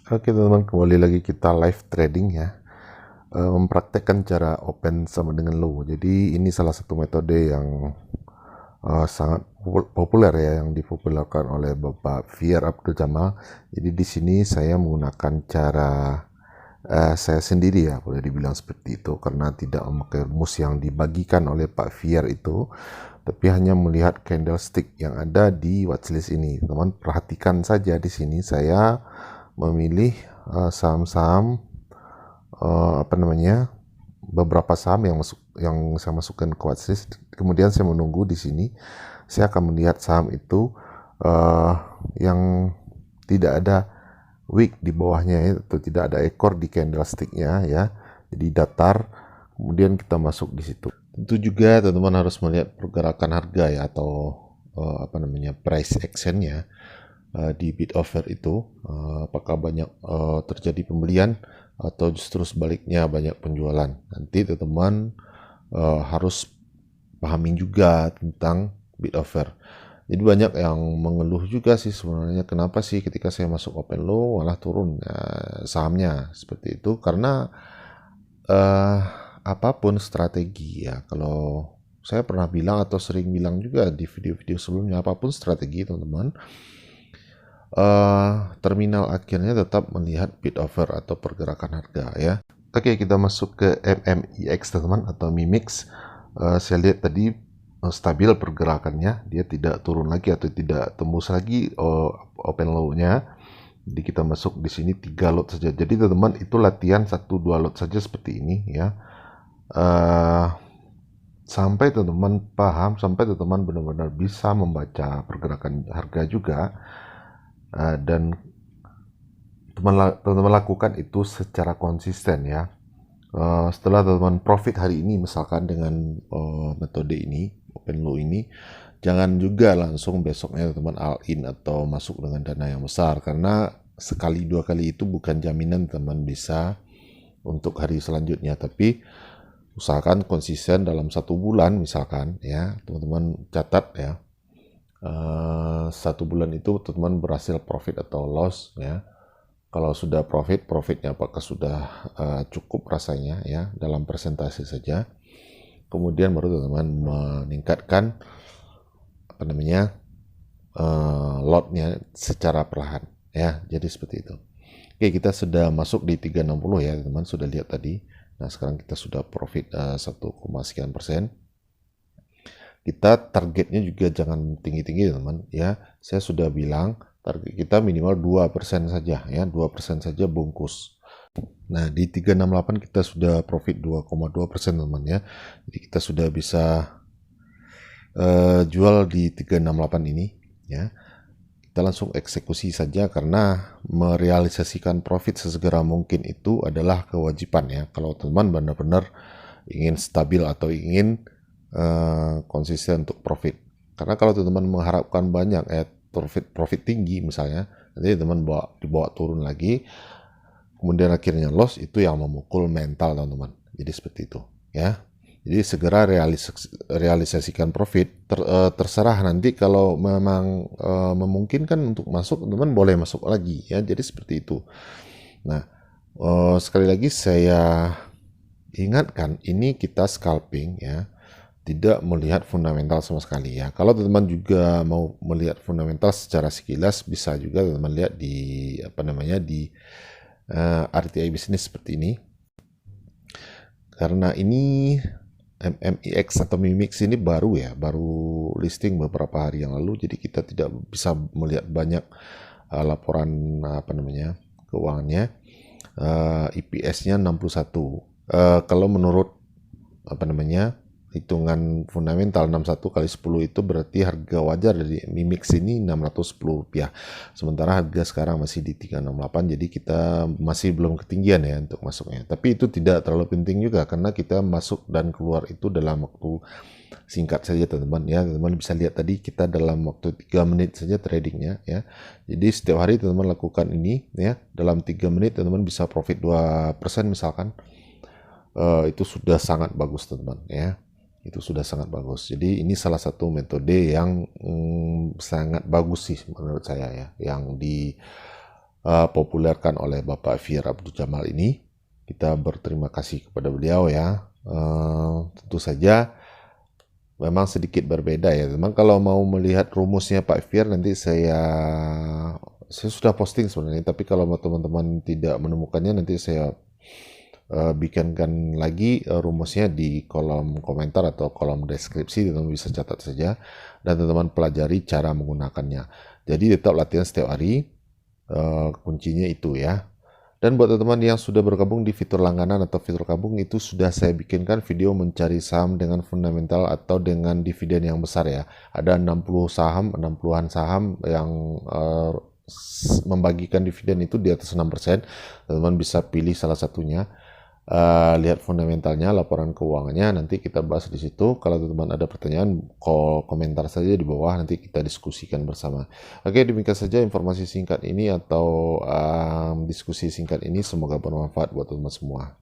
Oke teman-teman, kembali lagi kita live trading ya. Mempraktekkan cara open sama dengan low. Jadi ini salah satu metode yang sangat populer ya, yang dipopulerkan oleh Bapak Fier Abdul Jamal. Jadi di sini saya menggunakan cara saya sendiri ya, boleh dibilang seperti itu, karena tidak memakai rumus yang dibagikan oleh Pak Fier itu, tapi hanya melihat candlestick yang ada di watchlist ini. Teman perhatikan saja di sini saya memilih saham-saham beberapa saham yang saya masukkan ke watchlist. Kemudian saya menunggu di sini. Saya akan melihat saham itu yang tidak ada wick di bawahnya ya, atau tidak ada ekor di candlesticknya ya. Jadi datar. Kemudian kita masuk di situ. Tentu juga teman-teman harus melihat pergerakan harga ya, atau price actionnya di bid offer itu, apakah banyak terjadi pembelian atau justru sebaliknya banyak penjualan. Nanti teman-teman harus pahamin juga tentang bid offer. Jadi banyak yang mengeluh juga sih sebenarnya, kenapa sih ketika saya masuk open low malah turun sahamnya seperti itu, karena apapun strategi ya, kalau saya pernah bilang atau sering bilang juga di video-video sebelumnya, apapun strategi teman-teman, terminal akhirnya tetap melihat bid offer atau pergerakan harga ya. Oke, kita masuk ke MMIX teman-teman, atau MIMIX. Saya lihat tadi stabil pergerakannya, dia tidak turun lagi atau tidak tembus lagi open low-nya. Jadi kita masuk di sini 3 lot saja. Jadi teman-teman itu latihan 1-2 lot saja seperti ini ya. Sampai teman-teman paham, sampai teman-teman benar-benar bisa membaca pergerakan harga juga, dan teman-teman lakukan itu secara konsisten ya. Setelah teman-teman profit hari ini misalkan dengan metode ini, open low ini, jangan juga langsung besoknya teman all in atau masuk dengan dana yang besar, karena sekali dua kali itu bukan jaminan teman bisa untuk hari selanjutnya. Tapi usahakan konsisten dalam 1 bulan misalkan ya, teman-teman catat ya, 1 bulan itu teman-teman berhasil profit atau loss ya. Kalau sudah profitnya apakah sudah cukup rasanya ya, dalam persentase saja. Kemudian baru teman-teman meningkatkan lotnya secara perlahan ya. Jadi seperti itu. Oke, kita sudah masuk di 360 ya teman-teman, sudah lihat tadi. Nah sekarang kita sudah profit 1, sekian persen. Kita targetnya juga jangan tinggi-tinggi teman ya. Saya sudah bilang target kita minimal 2% saja ya, 2% saja bungkus. Nah di 368 kita sudah profit 2,2% teman ya. Jadi kita sudah bisa jual di 368 ini ya. Kita langsung eksekusi saja, karena merealisasikan profit sesegera mungkin itu adalah kewajiban ya. Kalau teman benar-benar ingin stabil atau ingin konsisten untuk profit. Karena kalau teman mengharapkan banyak profit tinggi misalnya, nanti teman dibawa turun lagi, kemudian akhirnya loss, itu yang memukul mental teman-teman. Jadi seperti itu ya. Jadi segera realisasikan profit. Terserah nanti kalau memang memungkinkan untuk masuk, teman boleh masuk lagi ya. Jadi seperti itu. Nah sekali lagi saya ingatkan, ini kita scalping ya, tidak melihat fundamental sama sekali ya. Kalau teman-teman juga mau melihat fundamental secara sekilas, bisa juga teman lihat di di RTI bisnis seperti ini. Karena ini MMIX atau MIMIX ini baru ya, baru listing beberapa hari yang lalu, jadi kita tidak bisa melihat banyak laporan keuangannya. EPS-nya 61. Kalau menurut hitungan fundamental 61 kali 10 itu berarti harga wajar dari MIMIX ini Rp610. Sementara harga sekarang masih di 368, jadi kita masih belum ketinggian ya untuk masuknya. Tapi itu tidak terlalu penting juga, karena kita masuk dan keluar itu dalam waktu singkat saja teman-teman ya. Teman-teman bisa lihat tadi kita dalam waktu 3 menit saja tradingnya ya. Jadi setiap hari teman-teman lakukan ini ya, dalam 3 menit teman-teman bisa profit 2% misalkan. Itu sudah sangat bagus teman-teman ya. Itu sudah sangat bagus. Jadi ini salah satu metode yang sangat bagus sih menurut saya ya, yang dipopulerkan oleh Bapak Fir Abdul Jamal ini. Kita berterima kasih kepada beliau ya. Tentu saja memang sedikit berbeda ya. Memang kalau mau melihat rumusnya Pak Fir nanti saya sudah posting sebenarnya, tapi kalau teman-teman tidak menemukannya nanti saya bikinkan lagi rumusnya di kolom komentar atau kolom deskripsi. Teman-teman bisa catat saja dan teman-teman pelajari cara menggunakannya. Jadi tetap latihan setiap hari, kuncinya itu ya. Dan buat teman-teman yang sudah bergabung di fitur langganan atau fitur gabung, itu sudah saya bikinkan video mencari saham dengan fundamental atau dengan dividen yang besar ya. Ada 60 saham, 60-an saham yang membagikan dividen itu di atas 6%. Teman-teman bisa pilih salah satunya. Lihat fundamentalnya, laporan keuangannya, nanti kita bahas di situ. Kalau teman-teman ada pertanyaan, komentar saja di bawah, nanti kita diskusikan bersama. Oke, demikian saja informasi singkat ini atau diskusi singkat ini. Semoga bermanfaat buat teman-teman semua.